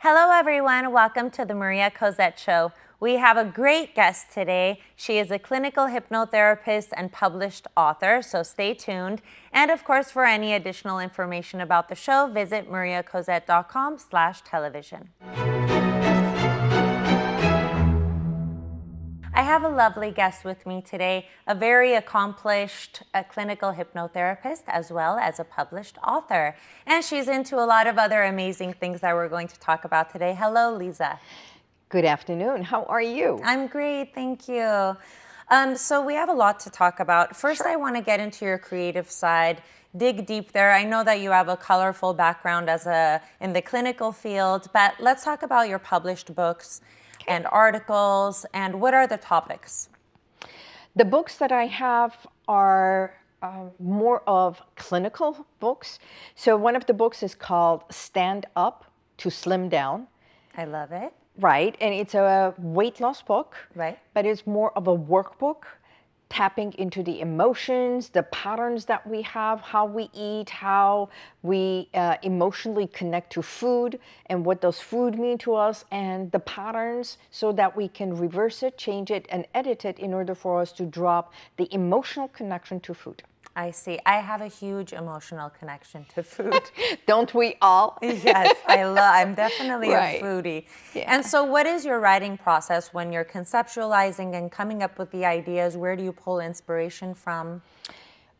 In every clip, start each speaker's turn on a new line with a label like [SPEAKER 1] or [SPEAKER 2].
[SPEAKER 1] Hello everyone, welcome to the Maria Cozette Show. We have a great guest today. She is a clinical hypnotherapist and published author, so stay tuned. And of course, for any additional information about the show, visit mariacozette.com/television. I have a lovely guest with me today, a very accomplished clinical hypnotherapist as well as a published author. And she's into a lot of other amazing things that we're going to talk about today. Hello, Liza.
[SPEAKER 2] Good afternoon. How are you?
[SPEAKER 1] I'm great, thank you. So we have a lot to talk about. First, I want to get into your creative side, dig deep there. I know that you have a colorful background in the clinical field, but let's talk about your published books and articles, and what are the topics?
[SPEAKER 2] The books that I have are more of clinical books. So one of the books is called Stand Up to Slim Down.
[SPEAKER 1] I love it.
[SPEAKER 2] Right, and it's a weight loss book,
[SPEAKER 1] right?
[SPEAKER 2] But it's more of a workbook, tapping into the emotions, the patterns that we have, how we eat, how we emotionally connect to food, and what does food mean to us, and the patterns, so that we can reverse it, change it, and edit it in order for us to drop the emotional connection to food.
[SPEAKER 1] I see. I have a huge emotional connection to food.
[SPEAKER 2] Don't we all?
[SPEAKER 1] Yes, I'm definitely
[SPEAKER 2] right.
[SPEAKER 1] a foodie.
[SPEAKER 2] Yeah.
[SPEAKER 1] And so what is your writing process when you're conceptualizing and coming up with the ideas? Where do you pull inspiration from?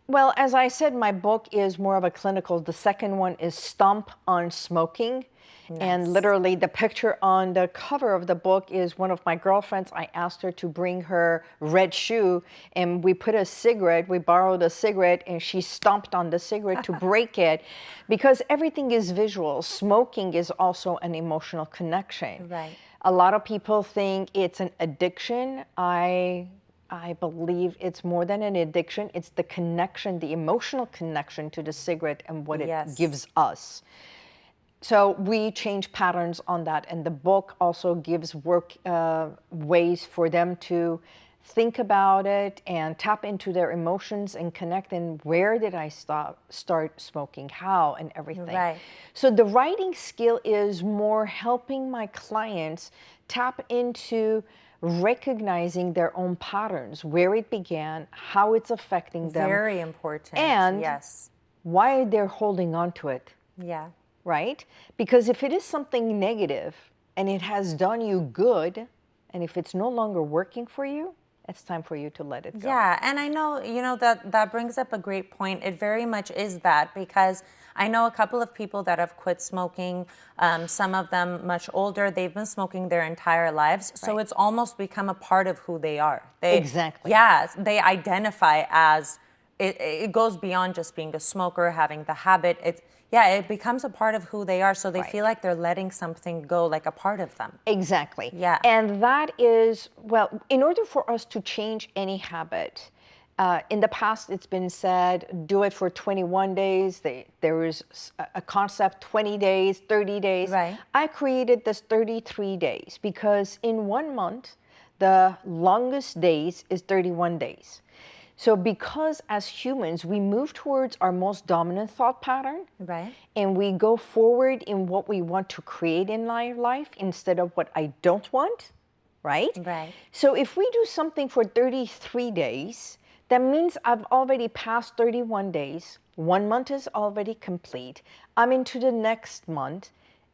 [SPEAKER 2] Well, as I said, my book is more of a clinical. The second one is Stomp on Smoking. Nice. And literally the picture on the cover of the book is one of my girlfriends. I asked her to bring her red shoe, and we put a cigarette, we borrowed a cigarette, and she stomped on the cigarette to break it, because everything is visual. Smoking is also an emotional connection.
[SPEAKER 1] Right.
[SPEAKER 2] A lot of people think it's an addiction. I believe it's more than an addiction. It's the connection, the emotional connection to the cigarette and what it gives us. So we change patterns on that, and the book also gives ways for them to think about it and tap into their emotions and connect. And where did I start smoking? How? And everything.
[SPEAKER 1] Right.
[SPEAKER 2] So the writing skill is more helping my clients tap into recognizing their own patterns, where it began, how it's affecting them.
[SPEAKER 1] Very important.
[SPEAKER 2] And why they're holding on to it.
[SPEAKER 1] Yeah.
[SPEAKER 2] Right? Because if it is something negative and it has done you good, and if it's no longer working for you, it's time for you to let it go.
[SPEAKER 1] Yeah, and I know, that brings up a great point. It very much is that, because I know a couple of people that have quit smoking, some of them much older. They've been smoking their entire lives, so it's almost become a part of who they are.
[SPEAKER 2] Exactly.
[SPEAKER 1] Yeah, they identify as, it goes beyond just being a smoker, having the habit. It becomes a part of who they are, so they feel like they're letting something go, like a part of them.
[SPEAKER 2] Exactly.
[SPEAKER 1] Yeah.
[SPEAKER 2] And that is, well, in order for us to change any habit, in the past it's been said, do it for 21 days. There is a concept, 20 days, 30 days.
[SPEAKER 1] Right.
[SPEAKER 2] I created this 33 days because in 1 month, the longest days is 31 days. So because as humans, we move towards our most dominant thought pattern,
[SPEAKER 1] right,
[SPEAKER 2] and we go forward in what we want to create in life instead of what I don't want, right?
[SPEAKER 1] Right.
[SPEAKER 2] So if we do something for 33 days, that means I've already passed 31 days. 1 month is already complete. I'm into the next month.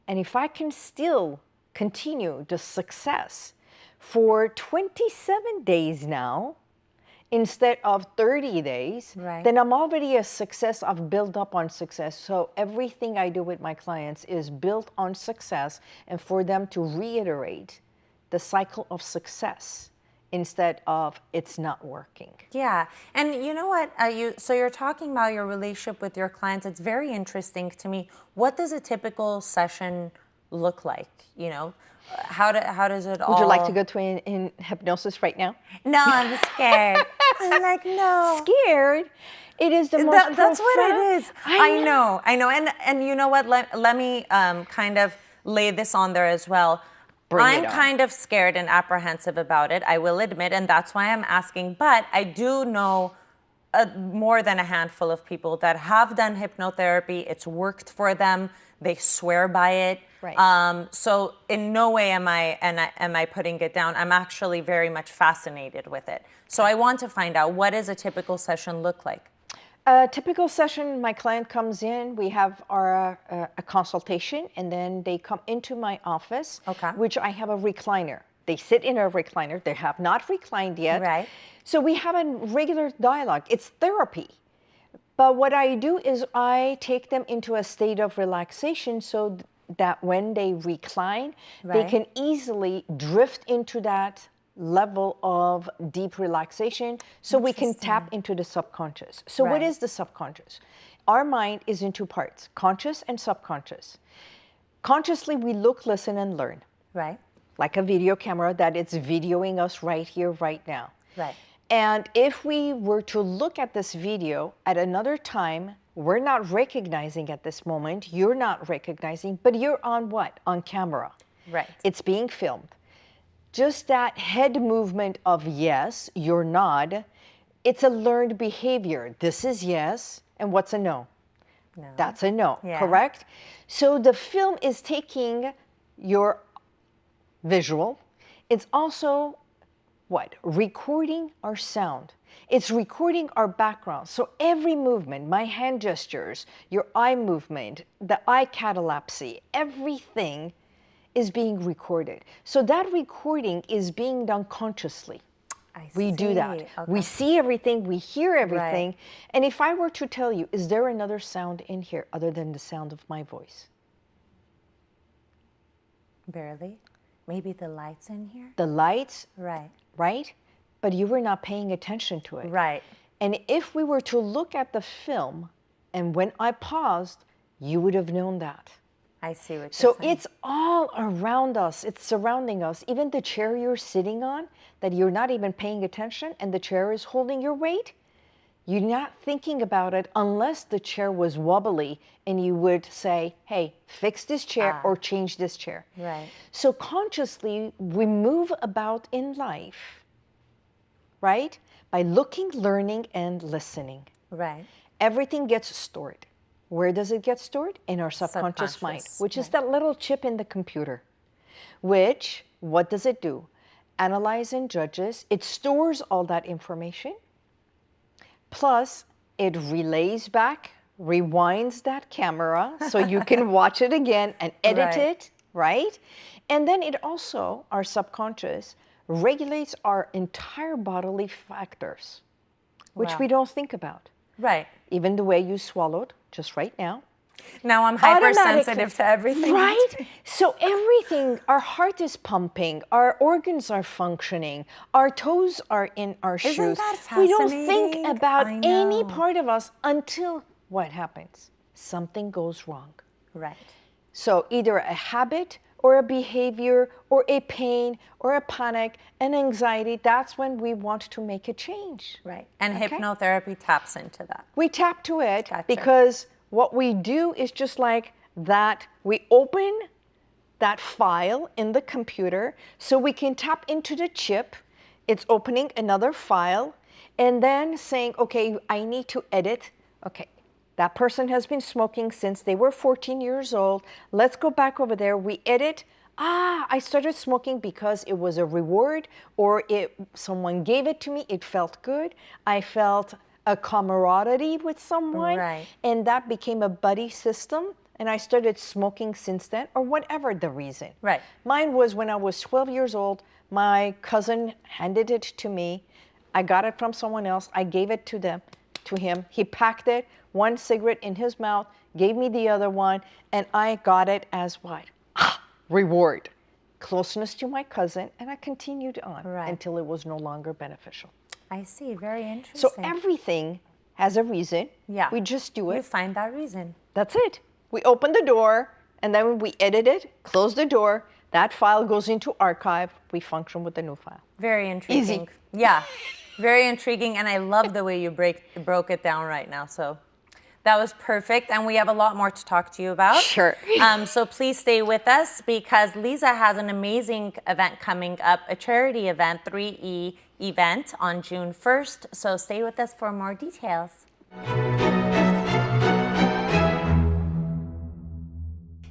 [SPEAKER 2] And if I can still continue the success for 27 days now, instead of 30 days, then I'm already a success. I've built up on success. So everything I do with my clients is built on success, and for them to reiterate the cycle of success instead of it's not working.
[SPEAKER 1] Yeah, and you know what? So you're talking about your relationship with your clients. It's very interesting to me. What does a typical session look like? How does it all?
[SPEAKER 2] Would you like to go to in hypnosis right now?
[SPEAKER 1] No, I'm scared. I'm like, no.
[SPEAKER 2] Scared. It is the most
[SPEAKER 1] That's what it
[SPEAKER 2] profound-
[SPEAKER 1] is. I know. And you know what? Let me kind of lay this on there as well.
[SPEAKER 2] Bring
[SPEAKER 1] I'm
[SPEAKER 2] it on.
[SPEAKER 1] kind of scared and apprehensive about it, I will admit, and that's why I'm asking. But I do know more than a handful of people that have done hypnotherapy. It's worked for them. They swear by it.
[SPEAKER 2] Right.
[SPEAKER 1] So in no way am I putting it down. I'm actually very much fascinated with it. So I want to find out, what does a typical session look like?
[SPEAKER 2] A typical session, my client comes in, we have our a consultation, and then they come into my office,
[SPEAKER 1] Okay.
[SPEAKER 2] which I have a recliner. They sit in a recliner. They have not reclined yet.
[SPEAKER 1] Right.
[SPEAKER 2] So we have a regular dialogue. It's therapy. But what I do is I take them into a state of relaxation so that when they recline, they
[SPEAKER 1] Right.
[SPEAKER 2] can easily drift into that level of deep relaxation so we can tap into the subconscious. So what
[SPEAKER 1] Right.
[SPEAKER 2] is the subconscious? Our mind is in two parts, conscious and subconscious. Consciously, we look, listen, and learn,
[SPEAKER 1] Right.
[SPEAKER 2] like a video camera that it's videoing us right here, right now.
[SPEAKER 1] Right.
[SPEAKER 2] And if we were to look at this video at another time, we're not recognizing at this moment, you're not recognizing, but you're on what? On camera.
[SPEAKER 1] Right.
[SPEAKER 2] It's being filmed. Just that head movement of yes, you're nod, it's a learned behavior. This is yes, and what's a no?
[SPEAKER 1] No.
[SPEAKER 2] That's a no,
[SPEAKER 1] Yeah.
[SPEAKER 2] correct? So the film is taking your visual. It's also what? Recording our sound. It's recording our background. So every movement, my hand gestures, your eye movement, the eye catalepsy, everything is being recorded. So that recording is being done consciously. We do that.
[SPEAKER 1] Okay.
[SPEAKER 2] We see everything, we hear everything.
[SPEAKER 1] Right.
[SPEAKER 2] And if I were to tell you, is there another sound in here other than the sound of my voice?
[SPEAKER 1] Barely. Maybe the lights in here?
[SPEAKER 2] The lights,
[SPEAKER 1] Right.
[SPEAKER 2] right? But you were not paying attention to it.
[SPEAKER 1] Right.
[SPEAKER 2] And if we were to look at the film, and when I paused, you would have known that.
[SPEAKER 1] I see what you're
[SPEAKER 2] So
[SPEAKER 1] saying.
[SPEAKER 2] it's all around us, it's surrounding us. Even the chair you're sitting on, that you're not even paying attention, and the chair is holding your weight, you're not thinking about it unless the chair was wobbly and you would say, hey, fix this chair or change this chair.
[SPEAKER 1] Right.
[SPEAKER 2] So consciously, we move about in life, right? By looking, learning, and listening.
[SPEAKER 1] Right.
[SPEAKER 2] Everything gets stored. Where does it get stored? In our subconscious mind,
[SPEAKER 1] Subconscious,
[SPEAKER 2] which is
[SPEAKER 1] right.
[SPEAKER 2] that little chip in the computer. Which, what does it do? Analyze and judges. It stores all that information. Plus, it relays back, rewinds that camera so you can watch it again and edit
[SPEAKER 1] Right.
[SPEAKER 2] it, right? And then it also, our subconscious, regulates our entire bodily factors, which
[SPEAKER 1] Wow.
[SPEAKER 2] we don't think about.
[SPEAKER 1] Right.
[SPEAKER 2] Even the way you swallowed just right now.
[SPEAKER 1] Now I'm
[SPEAKER 2] Automatically-
[SPEAKER 1] hypersensitive to everything.
[SPEAKER 2] Right? So everything, our heart is pumping, our organs are functioning, our toes are in our shoes.
[SPEAKER 1] that
[SPEAKER 2] We don't think
[SPEAKER 1] fascinating?
[SPEAKER 2] about
[SPEAKER 1] I
[SPEAKER 2] any
[SPEAKER 1] know.
[SPEAKER 2] part of us until what happens? Something goes wrong.
[SPEAKER 1] Right.
[SPEAKER 2] So either a habit or a behavior or a pain or a panic, an anxiety, that's when we want to make a change.
[SPEAKER 1] Right. And
[SPEAKER 2] Okay.
[SPEAKER 1] hypnotherapy taps into that.
[SPEAKER 2] We tap to it
[SPEAKER 1] Gotcha.
[SPEAKER 2] because what we do is just like that. We open that file in the computer so we can tap into the chip. It's opening another file and then saying, okay, I need to edit. Okay, that person has been smoking since they were 14 years old. Let's go back over there. We edit. I started smoking because it was a reward or someone gave it to me. It felt good. I felt a camaraderie with someone.
[SPEAKER 1] Right.
[SPEAKER 2] And that became a buddy system. And I started smoking since then, or whatever the reason.
[SPEAKER 1] Right.
[SPEAKER 2] Mine was when I was 12 years old, my cousin handed it to me. I got it from someone else. I gave it to him. He packed it, one cigarette in his mouth, gave me the other one, and I got it as what? Reward. Closeness to my cousin, and I continued on
[SPEAKER 1] Right.
[SPEAKER 2] until it was no longer beneficial.
[SPEAKER 1] I see. Very interesting.
[SPEAKER 2] So everything has a reason.
[SPEAKER 1] Yeah.
[SPEAKER 2] We just do
[SPEAKER 1] You
[SPEAKER 2] it.
[SPEAKER 1] find that reason.
[SPEAKER 2] That's it. We open the door, and then we edit it, close the door, That file goes into archive. We function with the new file.
[SPEAKER 1] Very intriguing.
[SPEAKER 2] Easy.
[SPEAKER 1] Yeah, very intriguing, and I love the way you broke it down right now. So that was perfect, and we have a lot more to talk to you about.
[SPEAKER 2] Sure.
[SPEAKER 1] So please stay with us because Liza has an amazing event coming up, a charity event, 3E event on June 1st. So stay with us for more details.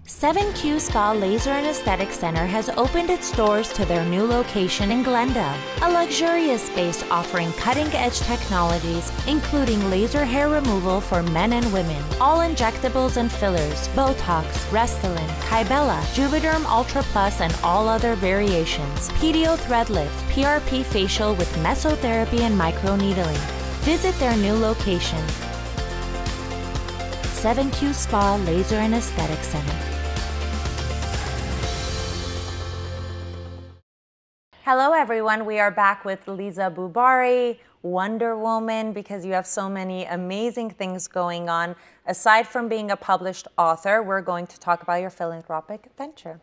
[SPEAKER 1] 7Q Spa Laser and Aesthetic Center has opened its doors to their new location in Glendale, a luxurious space offering cutting-edge technologies, including laser hair removal for men and women, all injectables and fillers, Botox, Restylane, Kybella, Juvederm Ultra Plus, and all other variations, PDO thread lift, PRP facial with mesotherapy and microneedling. Visit their new location, 7Q Spa Laser and Aesthetic Center. Hello everyone, we are back with Liza Boubari, Wonder Woman, because you have so many amazing things going on. Aside from being a published author, we're going to talk about your philanthropic venture.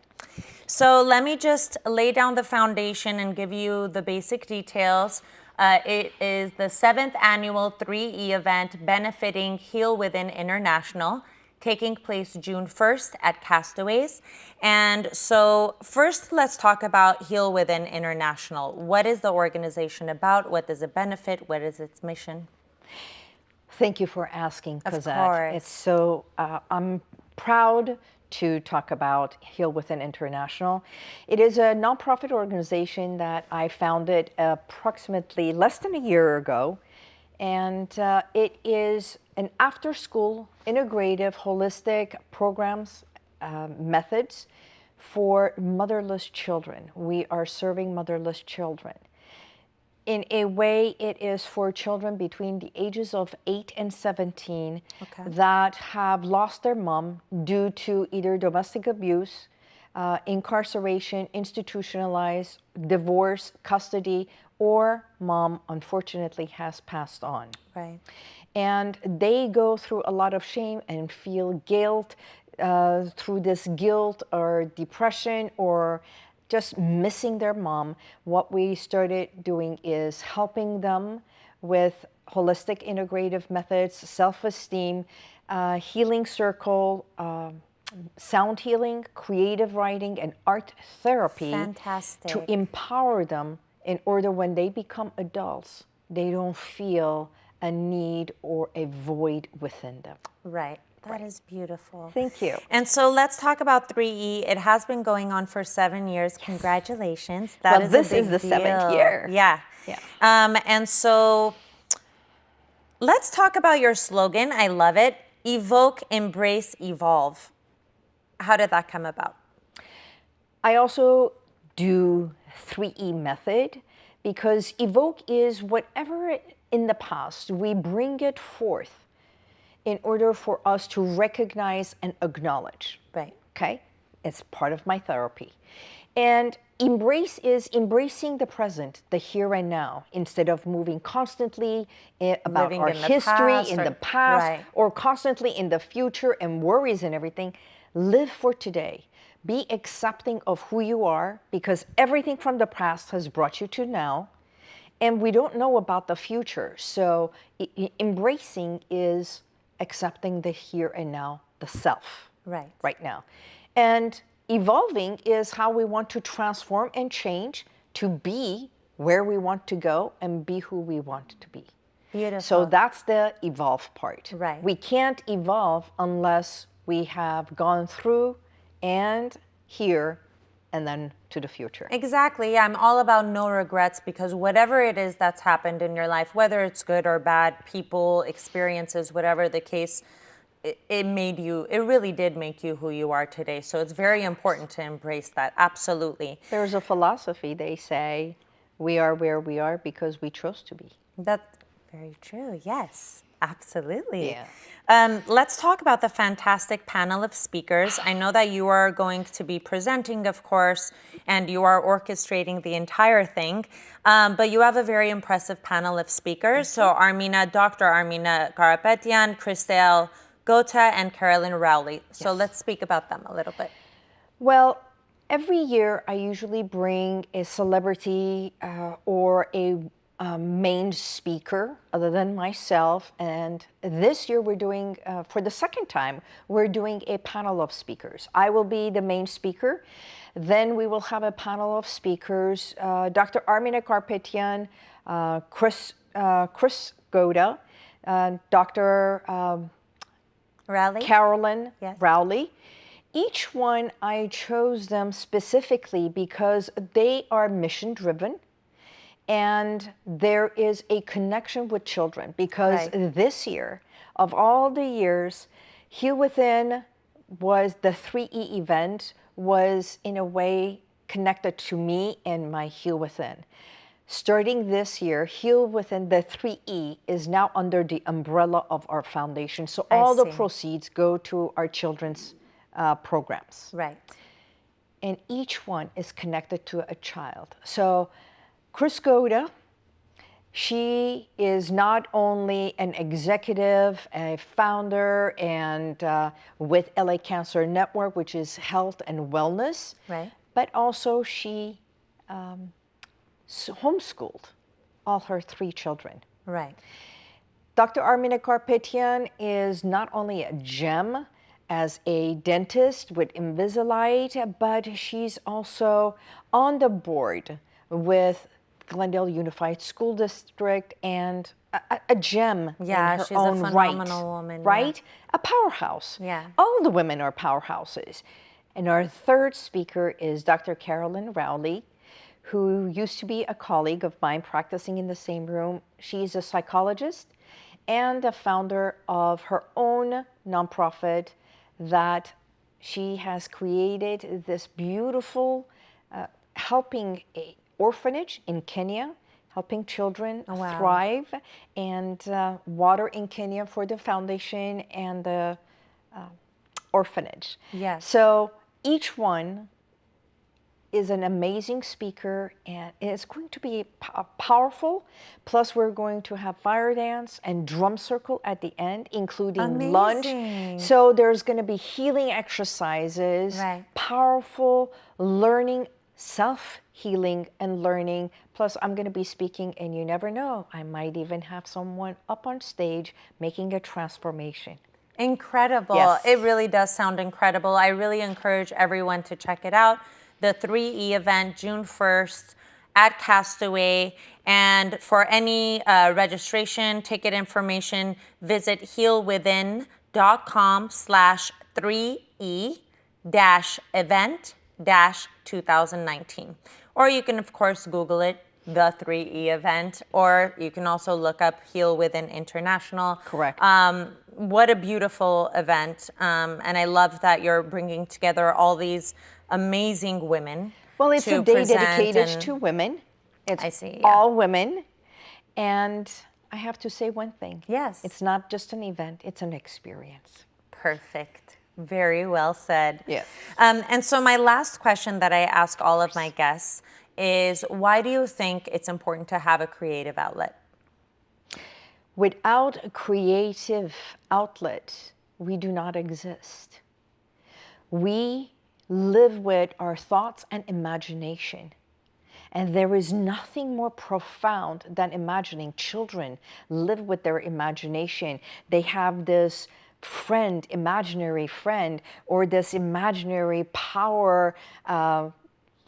[SPEAKER 1] So let me just lay down the foundation and give you the basic details. It is the 7th annual 3E event benefiting Heal Within International, taking place June 1st at Castaways. And so first, let's talk about Heal Within International. What is the organization about? What does it benefit? What is its mission?
[SPEAKER 2] Thank you for asking, Cozette.
[SPEAKER 1] Of course.
[SPEAKER 2] It's so, I'm proud to talk about Heal Within International. It is a nonprofit organization that I founded approximately less than a year ago. And it is an after-school, integrative, holistic programs, methods for motherless children. We are serving motherless children. In a way, it is for children between the ages of 8 and 17 that have lost their mom due to either domestic abuse, incarceration, institutionalized, divorce, custody, or mom unfortunately has passed on.
[SPEAKER 1] Right.
[SPEAKER 2] And they go through a lot of shame and feel guilt through this guilt or depression or just missing their mom. What we started doing is helping them with holistic integrative methods, self-esteem, healing circle, sound healing, creative writing, and art therapy.
[SPEAKER 1] Fantastic.
[SPEAKER 2] To empower them in order when they become adults, they don't feel a need or a void within them.
[SPEAKER 1] Right. That is beautiful.
[SPEAKER 2] Thank you.
[SPEAKER 1] And so let's talk about 3E. It has been going on for 7 years. Congratulations. That
[SPEAKER 2] well,
[SPEAKER 1] is
[SPEAKER 2] this
[SPEAKER 1] a big
[SPEAKER 2] is the
[SPEAKER 1] deal.
[SPEAKER 2] 7th year.
[SPEAKER 1] Yeah.
[SPEAKER 2] Yeah.
[SPEAKER 1] And so let's talk about your slogan. I love it. Evoke, embrace, evolve. How did that come about?
[SPEAKER 2] I also do 3E method because evoke is whatever in the past, we bring it forth in order for us to recognize and acknowledge.
[SPEAKER 1] Right.
[SPEAKER 2] Okay? It's part of my therapy. And embrace is embracing the present, the here and now, instead of moving constantly about
[SPEAKER 1] Living
[SPEAKER 2] our
[SPEAKER 1] in the
[SPEAKER 2] history
[SPEAKER 1] past
[SPEAKER 2] in
[SPEAKER 1] or-
[SPEAKER 2] the past
[SPEAKER 1] right.
[SPEAKER 2] or constantly in the future and worries and everything. Live for today. Be accepting of who you are because everything from the past has brought you to now. And we don't know about the future. So embracing is accepting the here and now, the self, right now. And evolving is how we want to transform and change to be where we want to go and be who we want to be.
[SPEAKER 1] Beautiful.
[SPEAKER 2] So that's the evolve part.
[SPEAKER 1] Right.
[SPEAKER 2] We can't evolve unless we have gone through and here and then to the future.
[SPEAKER 1] Exactly. Yeah, I'm all about no regrets because whatever it is that's happened in your life, whether it's good or bad, people, experiences, whatever the case, it really did make you who you are today. So it's very important to embrace that. Absolutely.
[SPEAKER 2] There's a philosophy, they say, we are where we are because we chose to be.
[SPEAKER 1] That's very true. Yes, absolutely.
[SPEAKER 2] Yeah.
[SPEAKER 1] Let's talk about the fantastic panel of speakers. I know that you are going to be presenting, of course, and you are orchestrating the entire thing. But you have a very impressive panel of speakers. So Dr. Armina Karapetian, Christelle Gota, and Carolyn Rowley. So let's speak about them a little bit.
[SPEAKER 2] Well, Every year, I usually bring a celebrity or a main speaker other than myself. And this year, we're doing, for the second time, we're doing a panel of speakers. I will be the main speaker. Then we will have a panel of speakers, Dr. Armina Karpetian, Chris Goda, Dr.
[SPEAKER 1] Raleigh?
[SPEAKER 2] Carolyn
[SPEAKER 1] Yes.
[SPEAKER 2] Rowley. Each one, I chose them specifically because they are mission driven and there is a connection with children. Because this year, of all the years, Heal Within was the 3E event, was in a way connected to me and my Heal Within. Starting this year, Heal Within, the 3E, is now under the umbrella of our foundation. So all the proceeds go to our children's programs.
[SPEAKER 1] Right.
[SPEAKER 2] And each one is connected to a child. So Chris Goda, she is not only an executive, a founder, and with LA Cancer Network, which is health and wellness, but also she homeschooled all her 3 children.
[SPEAKER 1] Right.
[SPEAKER 2] Dr. Armina Karpetian is not only a gem as a dentist with Invisalign, but she's also on the board with Glendale Unified School District and a gem in her
[SPEAKER 1] she's
[SPEAKER 2] own
[SPEAKER 1] a phenomenal woman.
[SPEAKER 2] Right? A powerhouse.
[SPEAKER 1] Yeah.
[SPEAKER 2] All the women are powerhouses. And our third speaker is Dr. Carolyn Rowley, who used to be a colleague of mine practicing in the same room. She's a psychologist and the founder of her own nonprofit that she has created this beautiful helping a orphanage in Kenya, helping children thrive, and water in Kenya for the foundation and the orphanage.
[SPEAKER 1] Yes.
[SPEAKER 2] So each one is an amazing speaker, and it's going to be powerful. Plus, we're going to have fire dance and drum circle at the end, including lunch. So there's going to be healing exercises, powerful learning, self-healing and learning. Plus, I'm going to be speaking, and you never know, I might even have someone up on stage making a transformation.
[SPEAKER 1] Incredible.
[SPEAKER 2] Yes.
[SPEAKER 1] It really does sound incredible. I really encourage everyone to check it out. The 3E event, June 1st at Castaway. And for any registration, ticket information, visit healwithin.com/3E-event-2019. Or you can, of course, Google it, the 3E event, or you can also look up Heal Within International.
[SPEAKER 2] Correct.
[SPEAKER 1] What a beautiful event. And I love that you're bringing together all these amazing women.
[SPEAKER 2] Well, it's a day dedicated to women. It's all women. And I have to say one thing.
[SPEAKER 1] Yes.
[SPEAKER 2] It's not just an event, it's an experience.
[SPEAKER 1] Perfect. Very well said.
[SPEAKER 2] Yes.
[SPEAKER 1] And so my last question that I ask all of my guests is, why do you think it's important to have a creative outlet?
[SPEAKER 2] Without a creative outlet, we do not exist. We live with our thoughts and imagination. And there is nothing more profound than imagining. Children live with their imagination. They have this friend, imaginary friend, or this imaginary power,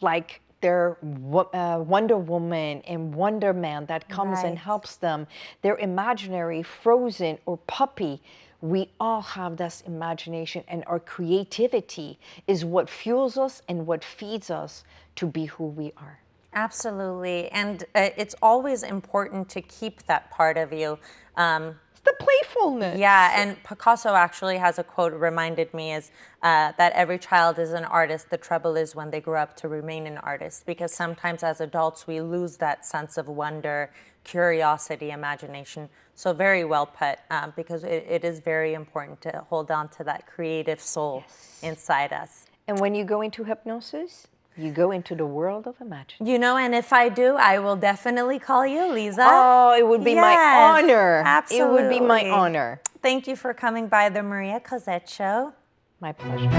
[SPEAKER 2] like their Wonder Woman and Wonder Man that comes and helps them. Their imaginary Frozen or puppy. We all have this imagination, and our creativity is what fuels us and what feeds us to be who we are.
[SPEAKER 1] Absolutely. And it's always important to keep that part of you.
[SPEAKER 2] It's the playfulness.
[SPEAKER 1] Yeah, and Picasso actually has a quote reminded me is that every child is an artist. The trouble is when they grow up to remain an artist, because sometimes as adults we lose that sense of wonder, curiosity, imagination. So very well put, because it is very important to hold on to that creative soul inside us.
[SPEAKER 2] And when you go into hypnosis, you go into the world of imagination.
[SPEAKER 1] You know, and if I do, I will definitely call you, Liza.
[SPEAKER 2] Oh, it would be my honor.
[SPEAKER 1] Absolutely.
[SPEAKER 2] It would be my honor.
[SPEAKER 1] Thank you for coming by the Maria Cozette Show.
[SPEAKER 2] My pleasure.